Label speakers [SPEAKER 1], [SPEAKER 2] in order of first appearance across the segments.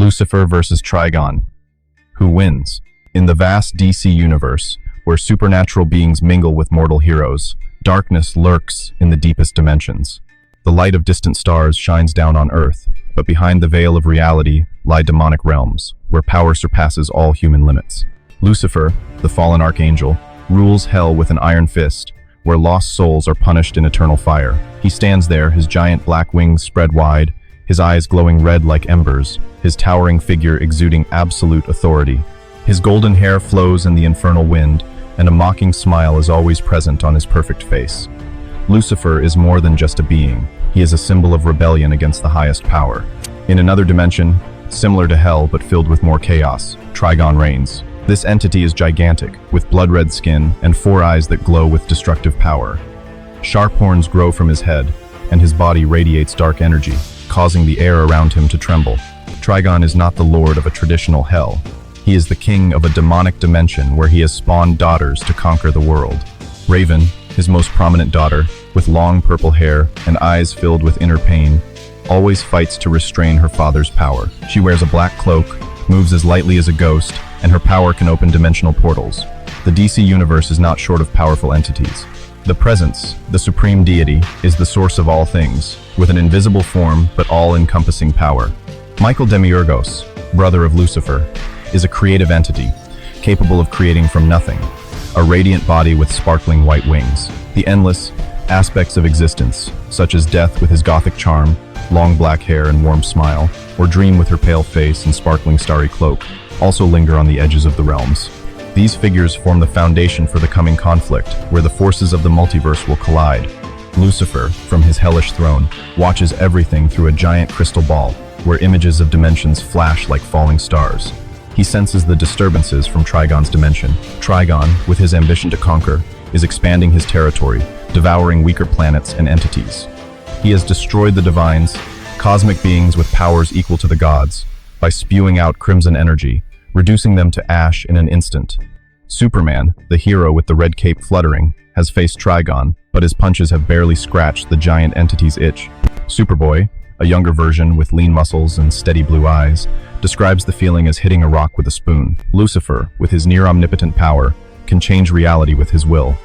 [SPEAKER 1] Lucifer versus Trigon. Who wins? In the vast DC universe, where supernatural beings mingle with mortal heroes, darkness lurks in the deepest dimensions. The light of distant stars shines down on Earth, but behind the veil of reality lie demonic realms, where power surpasses all human limits. Lucifer, the fallen archangel, rules hell with an iron fist, where lost souls are punished in eternal fire. He stands there, his giant black wings spread wide, his eyes glowing red like embers, his towering figure exuding absolute authority. His golden hair flows in the infernal wind, and a mocking smile is always present on his perfect face. Lucifer is more than just a being. He is a symbol of rebellion against the highest power. In another dimension, similar to hell but filled with more chaos, Trigon reigns. This entity is gigantic, with blood-red skin and 4 eyes that glow with destructive power. Sharp horns grow from his head, and his body radiates dark energy, causing the air around him to tremble. Trigon is not the lord of a traditional hell. He is the king of a demonic dimension where he has spawned daughters to conquer the world. Raven, his most prominent daughter, with long purple hair and eyes filled with inner pain, always fights to restrain her father's power. She wears a black cloak, moves as lightly as a ghost, and her power can open dimensional portals. The DC universe is not short of powerful entities. The Presence, the supreme deity, is the source of all things, with an invisible form but all-encompassing power. Michael Demiurgos, brother of Lucifer, is a creative entity, capable of creating from nothing, a radiant body with sparkling white wings. The endless aspects of existence, such as death with his gothic charm, long black hair and warm smile, or Dream with her pale face and sparkling starry cloak, also linger on the edges of the realms. These figures form the foundation for the coming conflict, where the forces of the multiverse will collide. Lucifer, from his hellish throne, watches everything through a giant crystal ball, where images of dimensions flash like falling stars. He senses the disturbances from Trigon's dimension. Trigon, with his ambition to conquer, is expanding his territory, devouring weaker planets and entities. He has destroyed the divines, cosmic beings with powers equal to the gods, by spewing out crimson energy, reducing them to ash in an instant. Superman, the hero with the red cape fluttering, has faced Trigon, but his punches have barely scratched the giant entity's itch. Superboy, a younger version with lean muscles and steady blue eyes, describes the feeling as hitting a rock with a spoon. Lucifer, with his near-omnipotent power, can change reality with his will.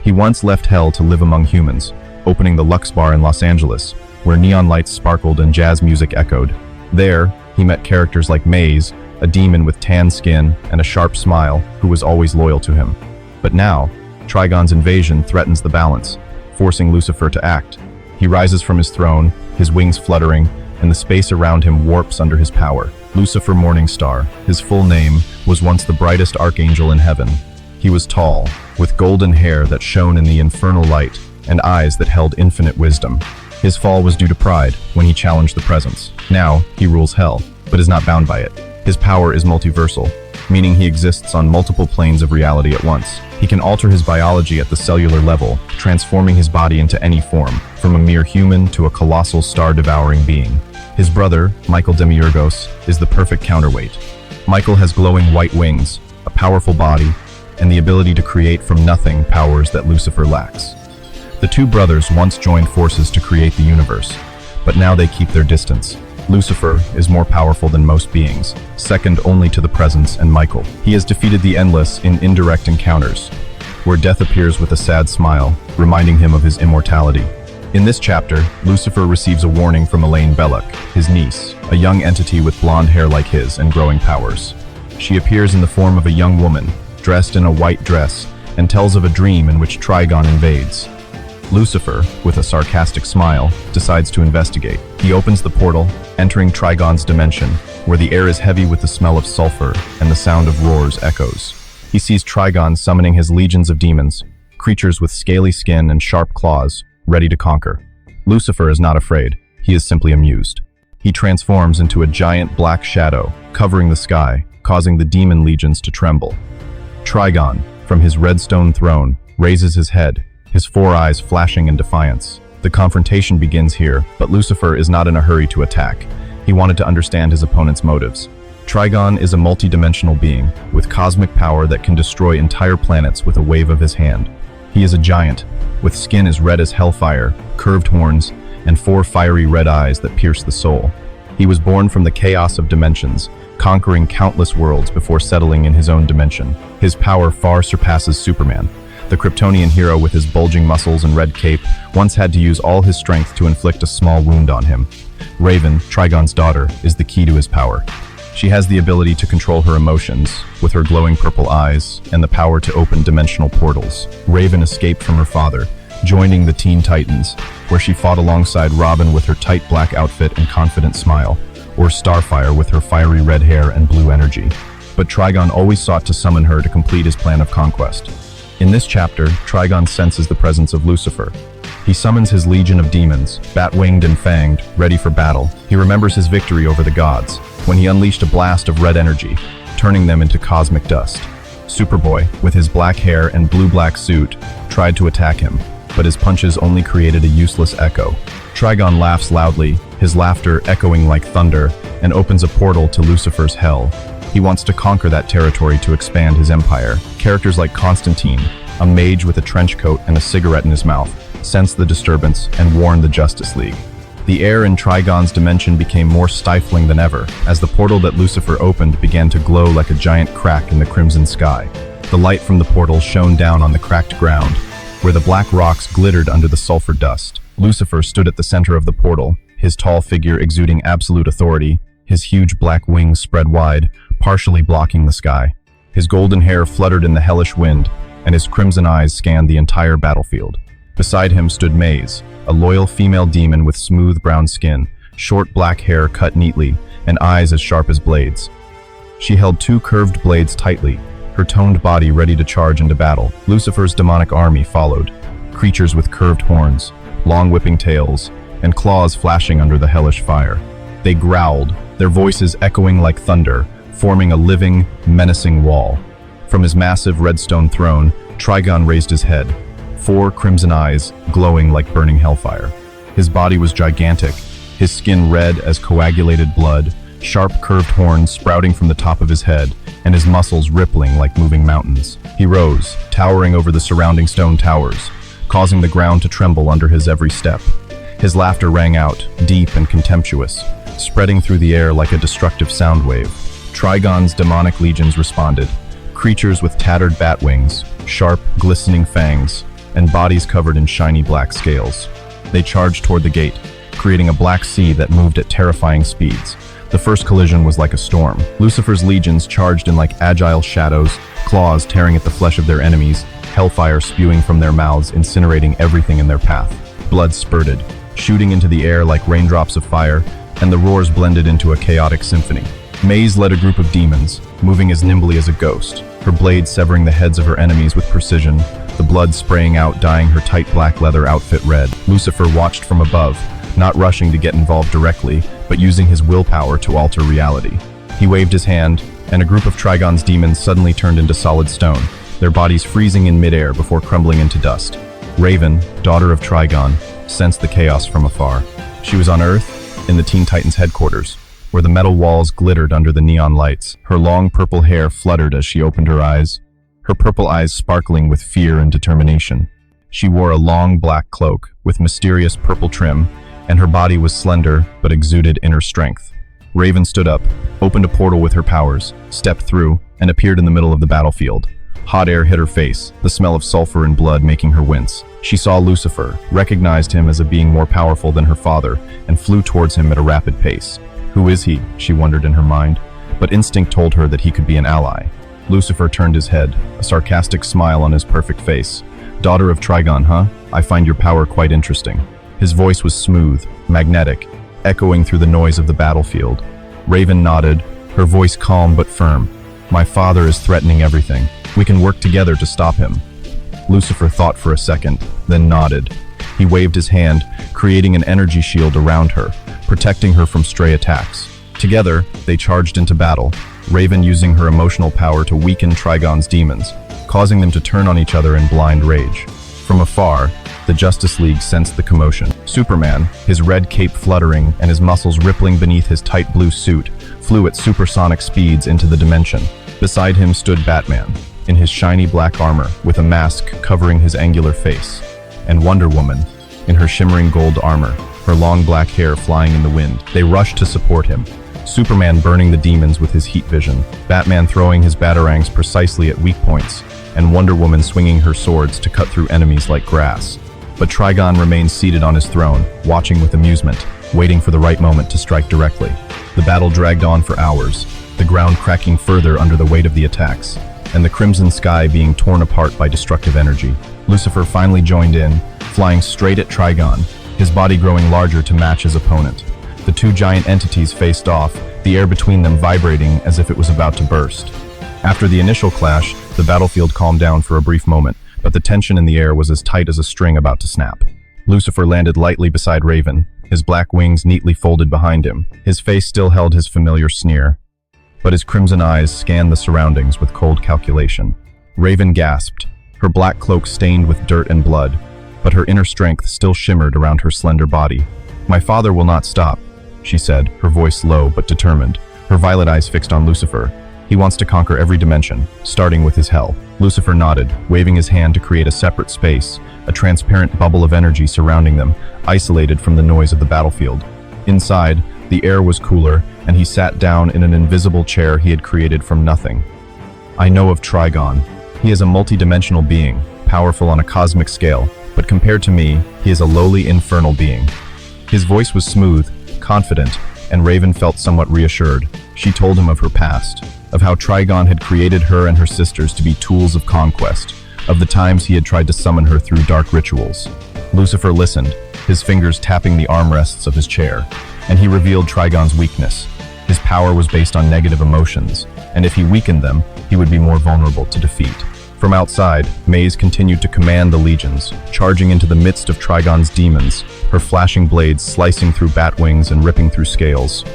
[SPEAKER 1] He once left hell to live among humans, opening the Lux Bar in Los Angeles, where neon lights sparkled and jazz music echoed. There, he met characters like Maze, a demon with tan skin and a sharp smile who was always loyal to him. But now, Trigon's invasion threatens the balance, forcing Lucifer to act. He rises from his throne, his wings fluttering, and the space around him warps under his power. Lucifer Morningstar, his full name, was once the brightest archangel in heaven. He was tall, with golden hair that shone in the infernal light, and eyes that held infinite wisdom. His fall was due to pride when he challenged the Presence. Now, he rules hell, but is not bound by it. His power is multiversal, meaning he exists on multiple planes of reality at once. He can alter his biology at the cellular level, transforming his body into any form, from a mere human to a colossal star-devouring being. His brother, Michael Demiurgos, is the perfect counterweight. Michael has glowing white wings, a powerful body, and the ability to create from nothing powers that Lucifer lacks. The two brothers once joined forces to create the universe, but now they keep their distance. Lucifer is more powerful than most beings, second only to the Presence and Michael. He has defeated the Endless in indirect encounters, where death appears with a sad smile, reminding him of his immortality. In this chapter, Lucifer receives a warning from Elaine Belloc, his niece, a young entity with blonde hair like his and growing powers. She appears in the form of a young woman, dressed in a white dress, and tells of a dream in which Trigon invades. Lucifer, with a sarcastic smile, decides to investigate. He opens the portal, entering Trigon's dimension, where the air is heavy with the smell of sulfur and the sound of roars echoes. He sees Trigon summoning his legions of demons, creatures with scaly skin and sharp claws, ready to conquer. Lucifer is not afraid. He is simply amused. He transforms into a giant black shadow, covering the sky, causing the demon legions to tremble. Trigon, from his redstone throne, raises his head, his 4 eyes flashing in defiance. The confrontation begins here, but Lucifer is not in a hurry to attack. He wanted to understand his opponent's motives. Trigon is a multi-dimensional being, with cosmic power that can destroy entire planets with a wave of his hand. He is a giant, with skin as red as hellfire, curved horns, and 4 fiery red eyes that pierce the soul. He was born from the chaos of dimensions, conquering countless worlds before settling in his own dimension. His power far surpasses Superman. The Kryptonian hero with his bulging muscles and red cape once had to use all his strength to inflict a small wound on him. Raven, Trigon's daughter, is the key to his power. She has the ability to control her emotions, with her glowing purple eyes, and the power to open dimensional portals. Raven escaped from her father, joining the Teen Titans, where she fought alongside Robin with her tight black outfit and confident smile, or Starfire with her fiery red hair and blue energy. But Trigon always sought to summon her to complete his plan of conquest. In this chapter, Trigon senses the presence of Lucifer. He summons his legion of demons, bat-winged and fanged, ready for battle. He remembers his victory over the gods, when he unleashed a blast of red energy, turning them into cosmic dust. Superboy, with his black hair and blue-black suit, tried to attack him, but his punches only created a useless echo. Trigon laughs loudly, his laughter echoing like thunder, and opens a portal to Lucifer's hell. He wants to conquer that territory to expand his empire. Characters like Constantine, a mage with a trench coat and a cigarette in his mouth, sense the disturbance and warn the Justice League. The air in Trigon's dimension became more stifling than ever, as the portal that Lucifer opened began to glow like a giant crack in the crimson sky. The light from the portal shone down on the cracked ground, where the black rocks glittered under the sulfur dust. Lucifer stood at the center of the portal, his tall figure exuding absolute authority, his huge black wings spread wide, partially blocking the sky. His golden hair fluttered in the hellish wind, and his crimson eyes scanned the entire battlefield. Beside him stood Maze, a loyal female demon with smooth brown skin, short black hair cut neatly, and eyes as sharp as blades. She held two curved blades tightly, her toned body ready to charge into battle. Lucifer's demonic army followed, creatures with curved horns, long whipping tails, and claws flashing under the hellish fire. They growled, their voices echoing like thunder, forming a living, menacing wall. From his massive redstone throne, Trigon raised his head, four crimson eyes glowing like burning hellfire. His body was gigantic, his skin red as coagulated blood, sharp curved horns sprouting from the top of his head, and his muscles rippling like moving mountains. He rose, towering over the surrounding stone towers, causing the ground to tremble under his every step. His laughter rang out, deep and contemptuous, spreading through the air like a destructive sound wave. Trigon's demonic legions responded, creatures with tattered bat wings, sharp, glistening fangs, and bodies covered in shiny black scales. They charged toward the gate, creating a black sea that moved at terrifying speeds. The first collision was like a storm. Lucifer's legions charged in like agile shadows, claws tearing at the flesh of their enemies, hellfire spewing from their mouths, incinerating everything in their path. Blood spurted, shooting into the air like raindrops of fire, and the roars blended into a chaotic symphony. Maze led a group of demons, moving as nimbly as a ghost, her blade severing the heads of her enemies with precision, the blood spraying out, dyeing her tight black leather outfit red. Lucifer watched from above, not rushing to get involved directly, but using his willpower to alter reality. He waved his hand, and a group of Trigon's demons suddenly turned into solid stone, their bodies freezing in midair before crumbling into dust. Raven, daughter of Trigon, sensed the chaos from afar. She was on Earth, in the Teen Titans headquarters, where the metal walls glittered under the neon lights. Her long purple hair fluttered as she opened her eyes, her purple eyes sparkling with fear and determination. She wore a long black cloak with mysterious purple trim, and her body was slender but exuded inner strength. Raven stood up, opened a portal with her powers, stepped through, and appeared in the middle of the battlefield. Hot air hit her face, the smell of sulfur and blood making her wince. She saw Lucifer, recognized him as a being more powerful than her father, and flew towards him at a rapid pace. Who is he? She wondered in her mind, but instinct told her that he could be an ally. Lucifer turned his head, a sarcastic smile on his perfect face. Daughter of Trigon, huh? I find your power quite interesting. His voice was smooth, magnetic, echoing through the noise of the battlefield. Raven nodded, her voice calm but firm. My father is threatening everything. We can work together to stop him. Lucifer thought for a second, then nodded. He waved his hand, creating an energy shield around her, protecting her from stray attacks. Together, they charged into battle, Raven using her emotional power to weaken Trigon's demons, causing them to turn on each other in blind rage. From afar, the Justice League sensed the commotion. Superman, his red cape fluttering and his muscles rippling beneath his tight blue suit, flew at supersonic speeds into the dimension. Beside him stood Batman, in his shiny black armor with a mask covering his angular face, and Wonder Woman, in her shimmering gold armor, her long black hair flying in the wind. They rushed to support him. Superman burning the demons with his heat vision, Batman throwing his batarangs precisely at weak points, and Wonder Woman swinging her swords to cut through enemies like grass. But Trigon remained seated on his throne, watching with amusement, waiting for the right moment to strike directly. The battle dragged on for hours, the ground cracking further under the weight of the attacks, and the crimson sky being torn apart by destructive energy. Lucifer finally joined in, flying straight at Trigon, his body growing larger to match his opponent. The two giant entities faced off, the air between them vibrating as if it was about to burst. After the initial clash, the battlefield calmed down for a brief moment, but the tension in the air was as tight as a string about to snap. Lucifer landed lightly beside Raven, his black wings neatly folded behind him. His face still held his familiar sneer, but his crimson eyes scanned the surroundings with cold calculation. Raven gasped, her black cloak stained with dirt and blood, but her inner strength still shimmered around her slender body. "My father will not stop," she said, her voice low but determined, her violet eyes fixed on Lucifer. "He wants to conquer every dimension, starting with his hell." Lucifer nodded, waving his hand to create a separate space, a transparent bubble of energy surrounding them, isolated from the noise of the battlefield. Inside, the air was cooler, and he sat down in an invisible chair he had created from nothing. "I know of Trigon. He is a multidimensional being, powerful on a cosmic scale, but compared to me, he is a lowly infernal being." His voice was smooth, confident, and Raven felt somewhat reassured. She told him of her past, of how Trigon had created her and her sisters to be tools of conquest, of the times he had tried to summon her through dark rituals. Lucifer listened, his fingers tapping the armrests of his chair, and he revealed Trigon's weakness. His power was based on negative emotions, and if he weakened them, he would be more vulnerable to defeat. From outside, Maze continued to command the legions, charging into the midst of Trigon's demons, her flashing blades slicing through bat wings and ripping through scales.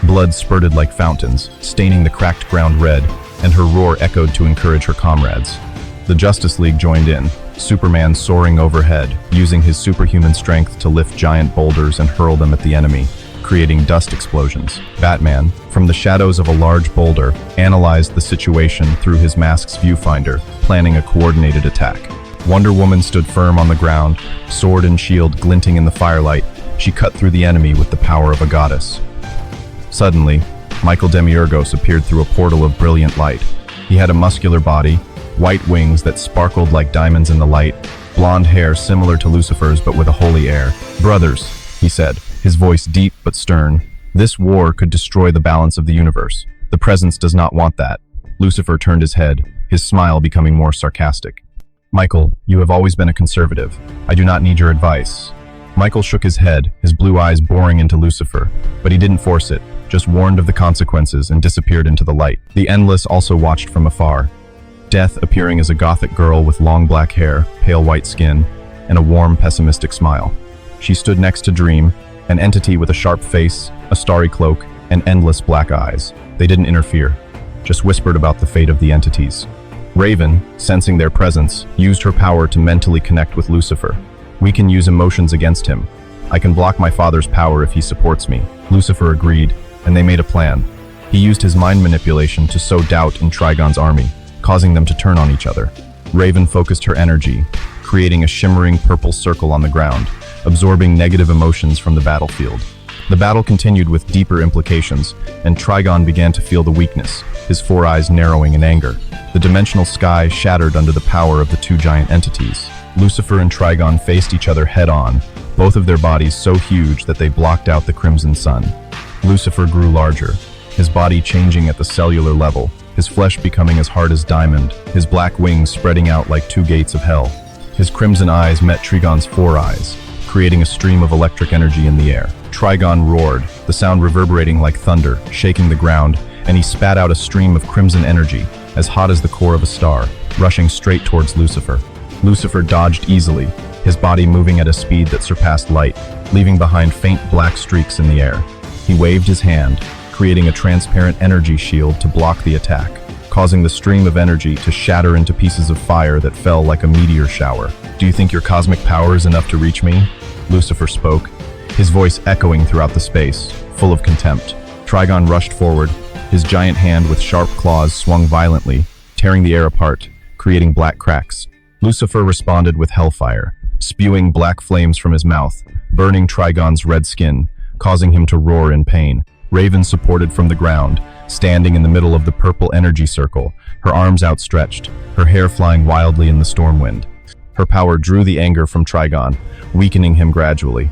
[SPEAKER 1] Blood spurted like fountains, staining the cracked ground red, and her roar echoed to encourage her comrades. The Justice League joined in, Superman soaring overhead, using his superhuman strength to lift giant boulders and hurl them at the enemy, creating dust explosions. Batman, from the shadows of a large boulder, analyzed the situation through his mask's viewfinder, planning a coordinated attack. Wonder Woman stood firm on the ground, sword and shield glinting in the firelight. She cut through the enemy with the power of a goddess. Suddenly, Michael Demiurgos appeared through a portal of brilliant light. He had a muscular body, white wings that sparkled like diamonds in the light, blonde hair similar to Lucifer's but with a holy air. "Brothers," he said, his voice deep but stern, "this war could destroy the balance of the universe. The presence does not want that." Lucifer turned his head, his smile becoming more sarcastic. "Michael, you have always been a conservative. I do not need your advice." Michael shook his head, his blue eyes boring into Lucifer, but he didn't force it, just warned of the consequences and disappeared into the light. The Endless also watched from afar, Death appearing as a gothic girl with long black hair, pale white skin, and a warm, pessimistic smile. She stood next to Dream, an entity with a sharp face, a starry cloak, and endless black eyes. They didn't interfere, just whispered about the fate of the entities. Raven, sensing their presence, used her power to mentally connect with Lucifer. "We can use emotions against him. I can block my father's power if he supports me." Lucifer agreed, and they made a plan. He used his mind manipulation to sow doubt in Trigon's army, causing them to turn on each other. Raven focused her energy, creating a shimmering purple circle on the ground, absorbing negative emotions from the battlefield. The battle continued with deeper implications, and Trigon began to feel the weakness, his four eyes narrowing in anger. The dimensional sky shattered under the power of the two giant entities. Lucifer and Trigon faced each other head-on, both of their bodies so huge that they blocked out the crimson sun. Lucifer grew larger, his body changing at the cellular level, his flesh becoming as hard as diamond, his black wings spreading out like two gates of hell. His crimson eyes met Trigon's four eyes, creating a stream of electric energy in the air. Trigon roared, the sound reverberating like thunder, shaking the ground, and he spat out a stream of crimson energy, as hot as the core of a star, rushing straight towards Lucifer. Lucifer dodged easily, his body moving at a speed that surpassed light, leaving behind faint black streaks in the air. He waved his hand, creating a transparent energy shield to block the attack, causing the stream of energy to shatter into pieces of fire that fell like a meteor shower. "Do you think your cosmic power is enough to reach me?" Lucifer spoke, his voice echoing throughout the space, full of contempt. Trigon rushed forward, his giant hand with sharp claws swung violently, tearing the air apart, creating black cracks. Lucifer responded with hellfire, spewing black flames from his mouth, burning Trigon's red skin, causing him to roar in pain. Raven supported from the ground, standing in the middle of the purple energy circle, her arms outstretched, her hair flying wildly in the storm wind. Her power drew the anger from Trigon, weakening him gradually.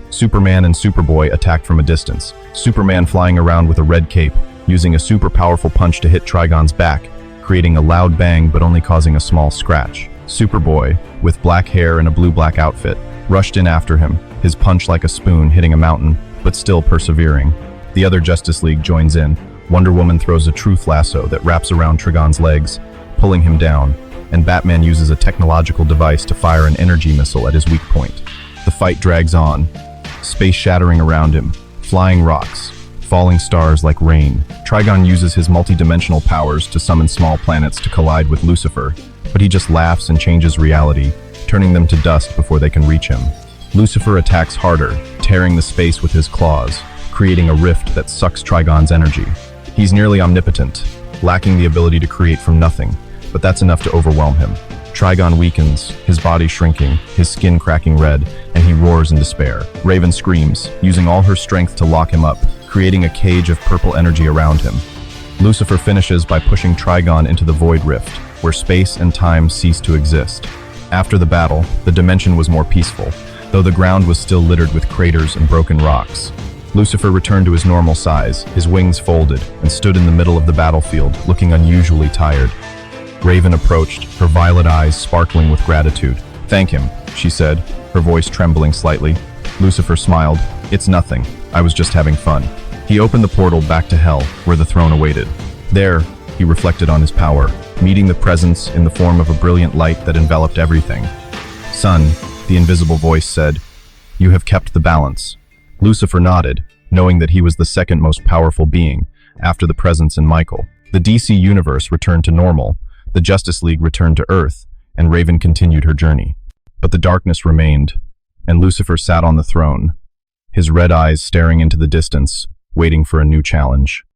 [SPEAKER 1] Superman and Superboy attacked from a distance, Superman flying around with a red cape, using a super powerful punch to hit Trigon's back, creating a loud bang but only causing a small scratch. Superboy, with black hair and a blue-black outfit, rushed in after him, his punch like a spoon hitting a mountain, but still persevering. The other Justice League joins in. Wonder Woman throws a truth lasso that wraps around Trigon's legs, pulling him down, and Batman uses a technological device to fire an energy missile at his weak point. The fight drags on, space shattering around him, flying rocks, falling stars like rain. Trigon uses his multi-dimensional powers to summon small planets to collide with Lucifer, but he just laughs and changes reality, turning them to dust before they can reach him. Lucifer attacks harder, tearing the space with his claws, creating a rift that sucks Trigon's energy. He's nearly omnipotent, lacking the ability to create from nothing, but that's enough to overwhelm him. Trigon weakens, his body shrinking, his skin cracking red, and he roars in despair. Raven screams, using all her strength to lock him up, creating a cage of purple energy around him. Lucifer finishes by pushing Trigon into the Void Rift, where space and time cease to exist. After the battle, the dimension was more peaceful, though the ground was still littered with craters and broken rocks. Lucifer returned to his normal size, his wings folded, and stood in the middle of the battlefield, looking unusually tired. Raven approached, her violet eyes sparkling with gratitude. "Thank him," she said, her voice trembling slightly. Lucifer smiled. "It's nothing. I was just having fun." He opened the portal back to hell, where the throne awaited. There, he reflected on his power, meeting the presence in the form of a brilliant light that enveloped everything. "Son," the invisible voice said, "you have kept the balance." Lucifer nodded, knowing that he was the second most powerful being, after the presence in Michael. The DC universe returned to normal, the Justice League returned to Earth, and Raven continued her journey. But the darkness remained, and Lucifer sat on the throne, his red eyes staring into the distance, waiting for a new challenge.